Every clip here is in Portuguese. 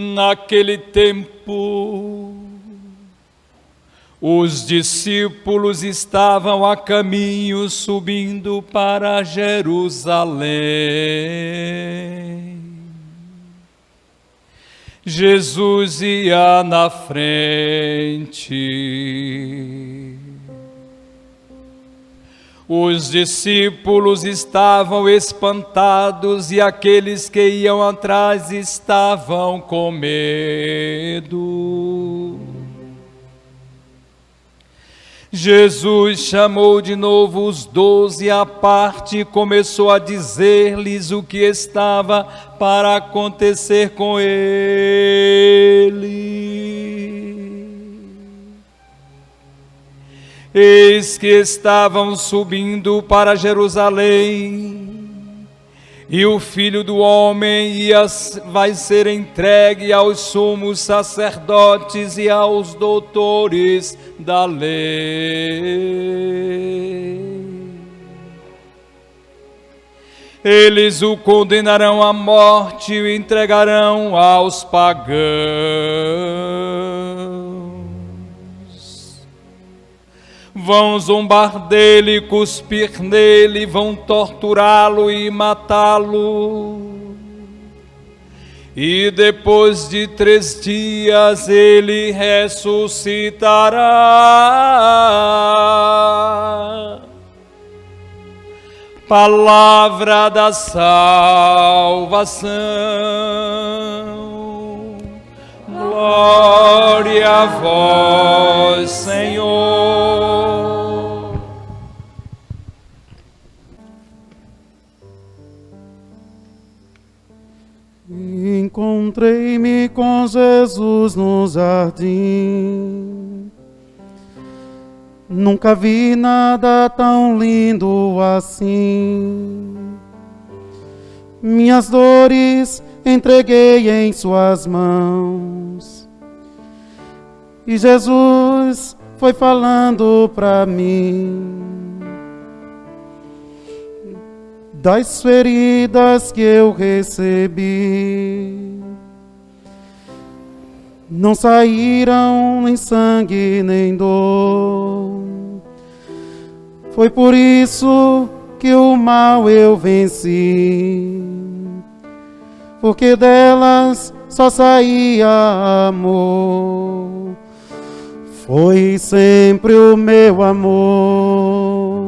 Naquele tempo, os discípulos estavam a caminho subindo para Jerusalém. Jesus ia na frente. Os discípulos estavam espantados e aqueles que iam atrás estavam com medo. Jesus chamou de novo os 12 à parte e começou a dizer-lhes o que estava para acontecer com ele. Eis que estavam subindo para Jerusalém, e o Filho do Homem vai ser entregue aos sumos sacerdotes e aos doutores da lei. Eles o condenarão à morte e o entregarão aos pagãos. Vão zombar dele, cuspir nele, vão torturá-lo e matá-lo. E depois de 3 dias ele ressuscitará. Palavra da salvação. Glória a vós, Senhor. Encontrei-me com Jesus no jardim. Nunca vi nada tão lindo assim. Minhas dores entreguei em suas mãos. E Jesus foi falando para mim das feridas que eu recebi. Não saíram nem sangue nem dor. Foi por isso que o mal eu venci, porque delas só saía amor. Foi sempre o meu amor.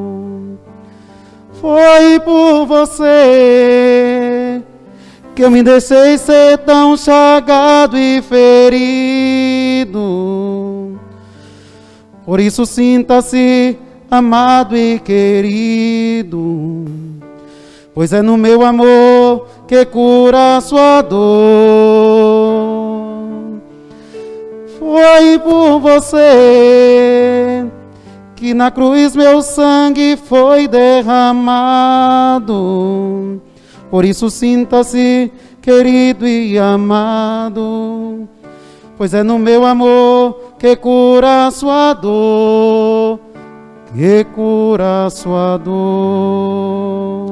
Foi por você que eu me deixei ser tão chagado e ferido. Por isso sinta-se amado e querido, pois é no meu amor que cura a sua dor. Foi por você que na cruz meu sangue foi derramado. Por isso sinta-se querido e amado, pois é no meu amor que cura a sua dor, que cura a sua dor.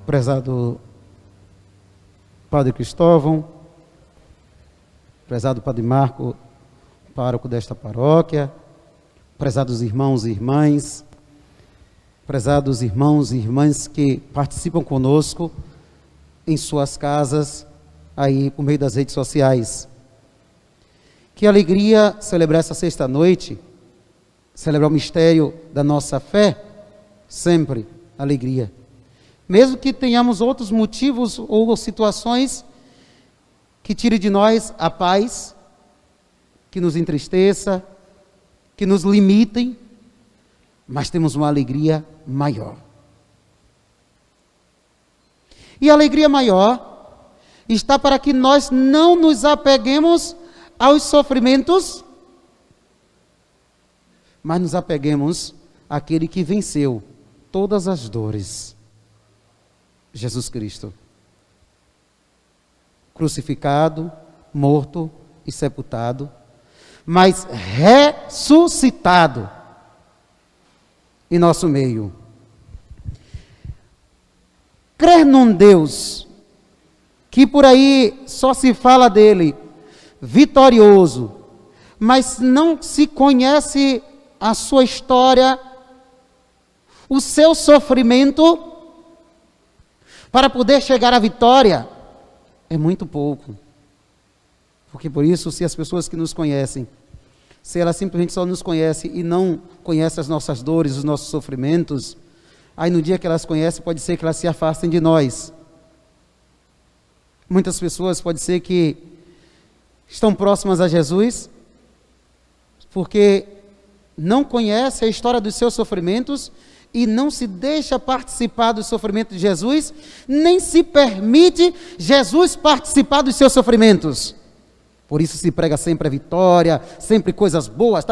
Prezado Padre Cristóvão, prezado Padre Marco, pároco desta paróquia, prezados irmãos e irmãs, prezados irmãos e irmãs que participam conosco em suas casas, aí por meio das redes sociais. Que alegria celebrar essa sexta-noite, celebrar o mistério da nossa fé, sempre alegria. Mesmo que tenhamos outros motivos ou situações que tire de nós a paz, que nos entristeça, que nos limitem, mas temos uma alegria maior. E a alegria maior está para que nós não nos apeguemos aos sofrimentos, mas nos apeguemos àquele que venceu todas as dores, Jesus Cristo. Crucificado, morto e sepultado, mas ressuscitado em nosso meio. Crer num Deus que por aí só se fala dele vitorioso, mas não se conhece a sua história, o seu sofrimento, para poder chegar à vitória, é muito pouco. Porque por isso, se as pessoas que nos conhecem, se elas simplesmente só nos conhecem e não conhecem as nossas dores, os nossos sofrimentos, aí no dia que elas conhecem, pode ser que elas se afastem de nós. Muitas pessoas pode ser que estão próximas a Jesus, porque não conhecem a história dos seus sofrimentos e não se deixa participar do sofrimento de Jesus, nem se permite Jesus participar dos seus sofrimentos. Por isso se prega sempre a vitória, sempre coisas boas,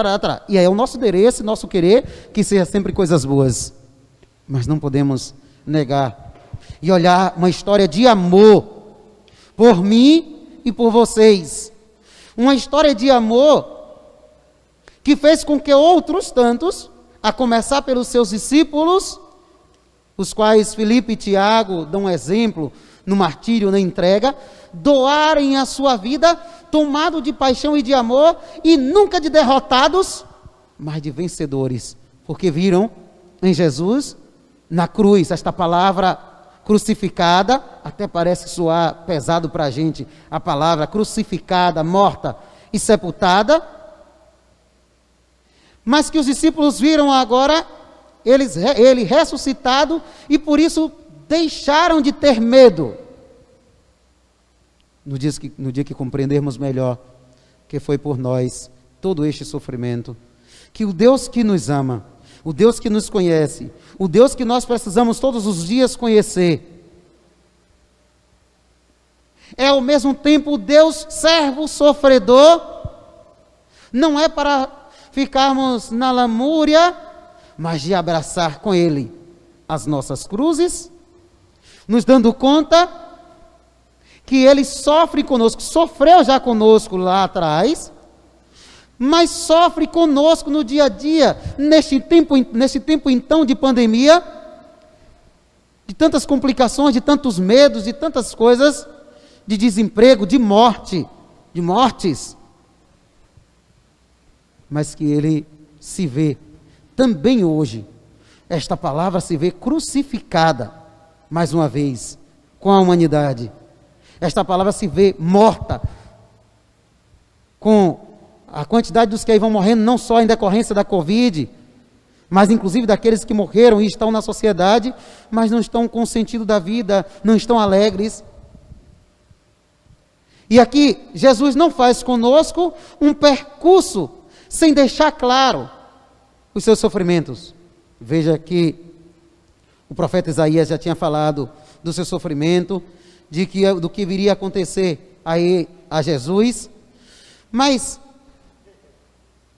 e é o nosso endereço, nosso querer, que seja sempre coisas boas. Mas não podemos negar e olhar uma história de amor por mim e por vocês. Uma história de amor que fez com que outros tantos, a começar pelos seus discípulos, os quais Filipe e Tiago dão um exemplo no martírio, na entrega, doarem a sua vida, tomado de paixão e de amor, e nunca de derrotados, mas de vencedores, porque viram em Jesus, na cruz, esta palavra crucificada, até parece soar pesado para a gente, a palavra crucificada, morta e sepultada, mas que os discípulos viram agora, ele ressuscitado, e por isso deixaram de ter medo. No dia que compreendermos melhor que foi por nós todo este sofrimento, que o Deus que nos ama, o Deus que nos conhece, o Deus que nós precisamos todos os dias conhecer, é ao mesmo tempo o Deus servo sofredor, não é para ficarmos na lamúria, mas de abraçar com Ele as nossas cruzes, nos dando conta que Ele sofre conosco, sofreu já conosco lá atrás, mas sofre conosco no dia a dia, neste tempo então de pandemia, de tantas complicações, de tantos medos, de tantas coisas, de desemprego, de mortes, mas que Ele se vê também hoje, esta palavra se vê crucificada, mais uma vez, com a humanidade. Esta palavra se vê morta, com a quantidade dos que aí vão morrendo, não só em decorrência da Covid, mas inclusive daqueles que morreram e estão na sociedade, mas não estão com o sentido da vida, não estão alegres. E aqui, Jesus não faz conosco um percurso sem deixar claro os seus sofrimentos. Veja que o profeta Isaías já tinha falado do seu sofrimento, do que viria a acontecer a Jesus, mas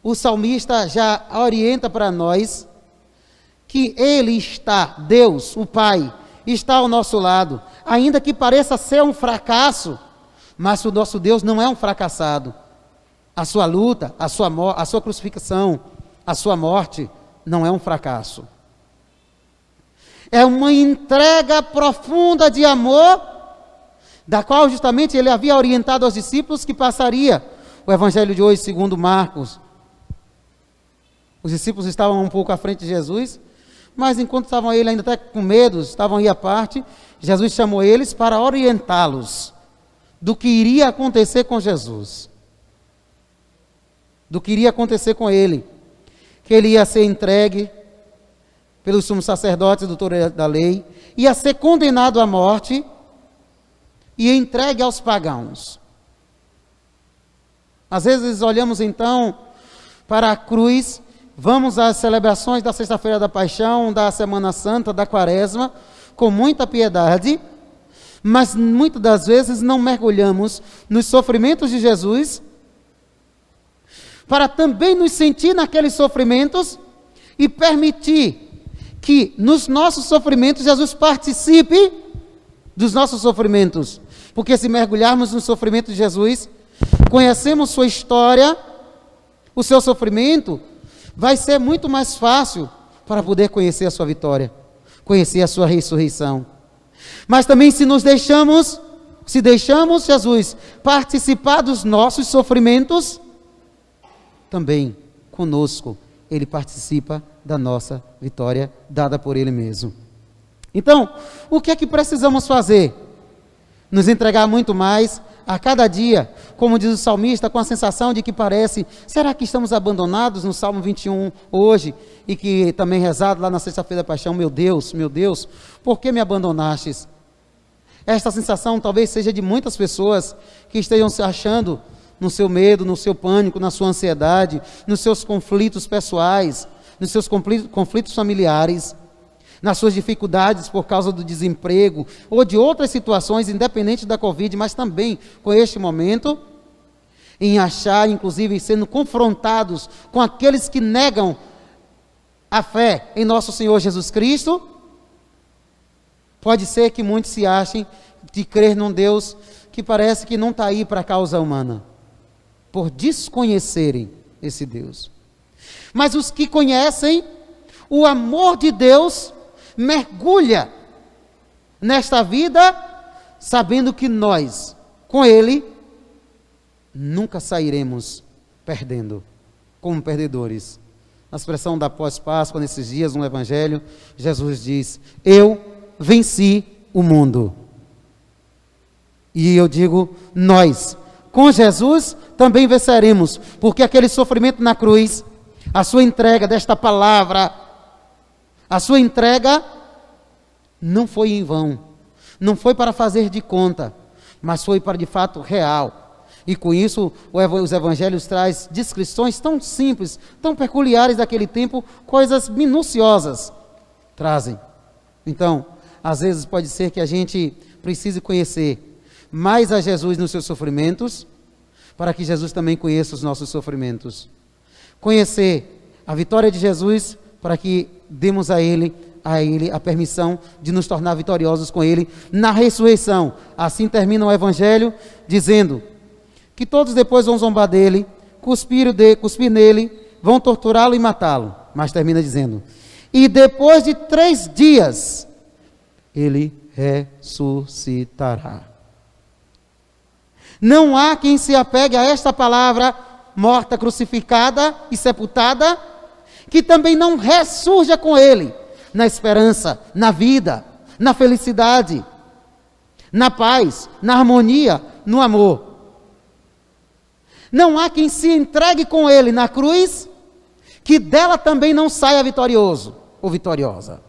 o salmista já orienta para nós que Ele está, Deus, o Pai, está ao nosso lado, ainda que pareça ser um fracasso, mas o nosso Deus não é um fracassado. A sua luta, a sua crucificação, a sua morte não é um fracasso. É uma entrega profunda de amor, da qual justamente Ele havia orientado aos discípulos que passaria o Evangelho de hoje, segundo Marcos. Os discípulos estavam um pouco à frente de Jesus, mas enquanto estavam ele ainda até com medo, estavam aí à parte, Jesus chamou eles para orientá-los do que iria acontecer com Jesus, do que iria acontecer com ele, que ele ia ser entregue pelos sumos sacerdotes, doutores da lei, ia ser condenado à morte e entregue aos pagãos. Às vezes olhamos então para a cruz, vamos às celebrações da Sexta-feira da Paixão, da Semana Santa, da Quaresma, com muita piedade, mas muitas das vezes não mergulhamos nos sofrimentos de Jesus, para também nos sentir naqueles sofrimentos e permitir que nos nossos sofrimentos Jesus participe dos nossos sofrimentos. Porque se mergulharmos no sofrimento de Jesus, conhecemos sua história, o seu sofrimento, vai ser muito mais fácil para poder conhecer a sua vitória, conhecer a sua ressurreição. Mas também se nos deixamos Se deixamos Jesus participar dos nossos sofrimentos, também conosco Ele participa da nossa vitória dada por Ele mesmo. Então, o que é que precisamos fazer? Nos entregar muito mais a cada dia, como diz o salmista, com a sensação de que parece, será que estamos abandonados no Salmo 21 hoje, e que também rezado lá na sexta-feira da paixão, meu Deus, por que me abandonastes? Esta sensação talvez seja de muitas pessoas que estejam se achando no seu medo, no seu pânico, na sua ansiedade, nos seus conflitos pessoais, nos seus conflitos familiares, nas suas dificuldades por causa do desemprego, ou de outras situações, independente da Covid, mas também com este momento, em achar, inclusive, sendo confrontados com aqueles que negam a fé em nosso Senhor Jesus Cristo. Pode ser que muitos se achem de crer num Deus que parece que não está aí para a causa humana, por desconhecerem esse Deus. Mas os que conhecem o amor de Deus, mergulha nesta vida, sabendo que nós, com Ele, nunca sairemos perdendo, como perdedores. Na expressão da pós-Páscoa, nesses dias no Evangelho, Jesus diz: eu venci o mundo. E eu digo, nós, com Jesus, também venceremos, porque aquele sofrimento na cruz, a sua entrega desta palavra, a sua entrega não foi em vão, não foi para fazer de conta, mas foi para de fato real. E com isso os evangelhos trazem descrições tão simples, tão peculiares daquele tempo, coisas minuciosas trazem. Então, às vezes pode ser que a gente precise conhecer mais a Jesus nos seus sofrimentos, para que Jesus também conheça os nossos sofrimentos. Conhecer a vitória de Jesus, para que demos a Ele a permissão de nos tornar vitoriosos com Ele na ressurreição. Assim termina o Evangelho, dizendo que todos depois vão zombar dele, cuspir nele, vão torturá-lo e matá-lo. Mas termina dizendo, e depois de 3 dias, Ele ressuscitará. Não há quem se apegue a esta palavra, morta, crucificada e sepultada, que também não ressurja com Ele, na esperança, na vida, na felicidade, na paz, na harmonia, no amor. Não há quem se entregue com Ele na cruz, que dela também não saia vitorioso ou vitoriosa.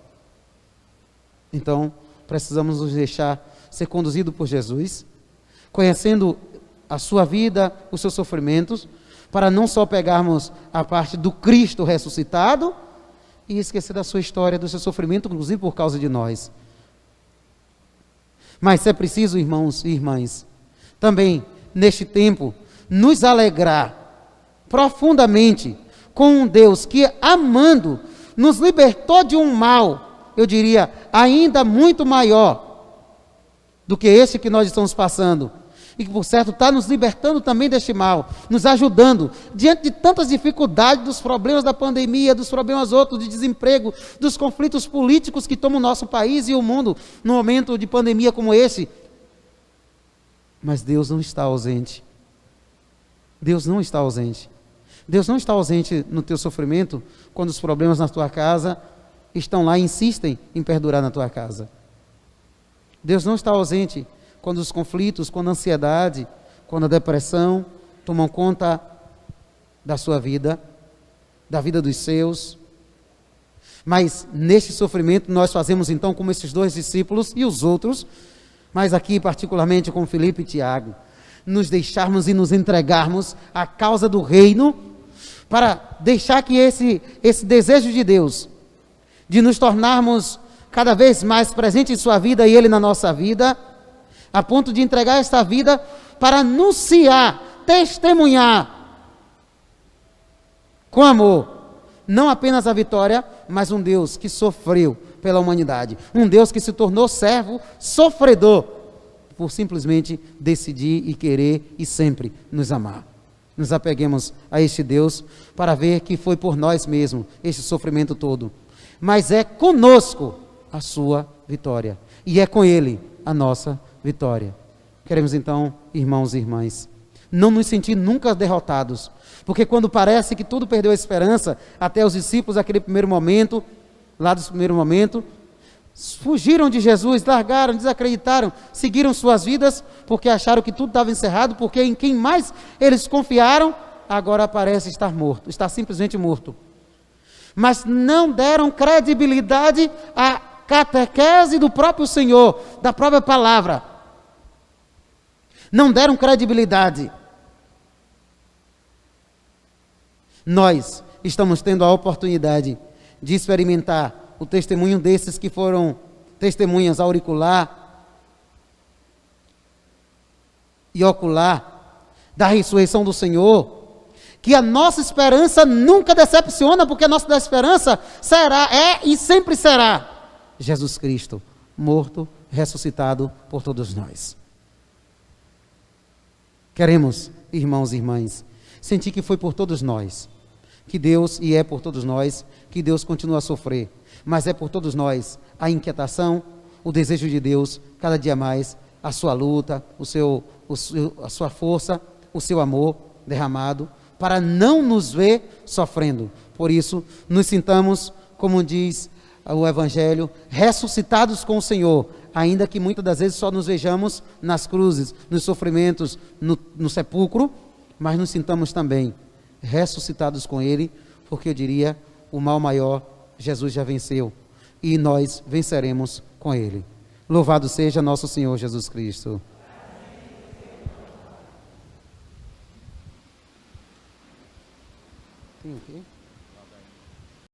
Então, precisamos nos deixar ser conduzidos por Jesus, conhecendo a sua vida, os seus sofrimentos, para não só pegarmos a parte do Cristo ressuscitado e esquecer da sua história, do seu sofrimento, inclusive por causa de nós. Mas é preciso, irmãos e irmãs, também, neste tempo, nos alegrar profundamente com um Deus que, amando, nos libertou de um mal, eu diria, ainda muito maior do que esse que nós estamos passando. E que, por certo, está nos libertando também deste mal, nos ajudando, diante de tantas dificuldades, dos problemas da pandemia, dos problemas outros, de desemprego, dos conflitos políticos que tomam o nosso país e o mundo, num momento de pandemia como esse. Mas Deus não está ausente. Deus não está ausente. Deus não está ausente no teu sofrimento, quando os problemas na tua casa estão lá e insistem em perdurar na tua casa. Deus não está ausente quando os conflitos, quando a ansiedade, quando a depressão tomam conta da sua vida, da vida dos seus. Mas neste sofrimento nós fazemos então como esses 2 discípulos e os outros, mas aqui particularmente com Filipe e Tiago, nos deixarmos e nos entregarmos à causa do reino, para deixar que esse desejo de Deus, de nos tornarmos cada vez mais presentes em sua vida e Ele na nossa vida, a ponto de entregar esta vida para anunciar, testemunhar com amor, não apenas a vitória, mas um Deus que sofreu pela humanidade, um Deus que se tornou servo, sofredor, por simplesmente decidir e querer e sempre nos amar. Nos apeguemos a este Deus para ver que foi por nós mesmos este sofrimento todo, mas é conosco a sua vitória, e é com Ele a nossa vitória. Queremos então, irmãos e irmãs, não nos sentir nunca derrotados, porque quando parece que tudo perdeu a esperança, até os discípulos, naquele primeiro momento, lá do primeiro momento, fugiram de Jesus, largaram, desacreditaram, seguiram suas vidas, porque acharam que tudo estava encerrado, porque em quem mais eles confiaram, agora parece estar morto, está simplesmente morto. Mas não deram credibilidade à catequese do próprio Senhor, da própria palavra. Não deram credibilidade. Nós estamos tendo a oportunidade de experimentar o testemunho desses que foram testemunhas auricular e ocular da ressurreição do Senhor, que a nossa esperança nunca decepciona, porque a nossa esperança e sempre será Jesus Cristo, morto, ressuscitado por todos nós. Queremos, irmãos e irmãs, sentir que foi por todos nós, que Deus, e é por todos nós, que Deus continua a sofrer, mas é por todos nós a inquietação, o desejo de Deus, cada dia mais, a sua luta, a sua força, o seu amor derramado, para não nos ver sofrendo. Por isso, nos sintamos, como diz o Evangelho, ressuscitados com o Senhor, ainda que muitas das vezes só nos vejamos nas cruzes, nos sofrimentos, no sepulcro, mas nos sintamos também ressuscitados com Ele, porque eu diria, o mal maior Jesus já venceu, e nós venceremos com Ele. Louvado seja nosso Senhor Jesus Cristo.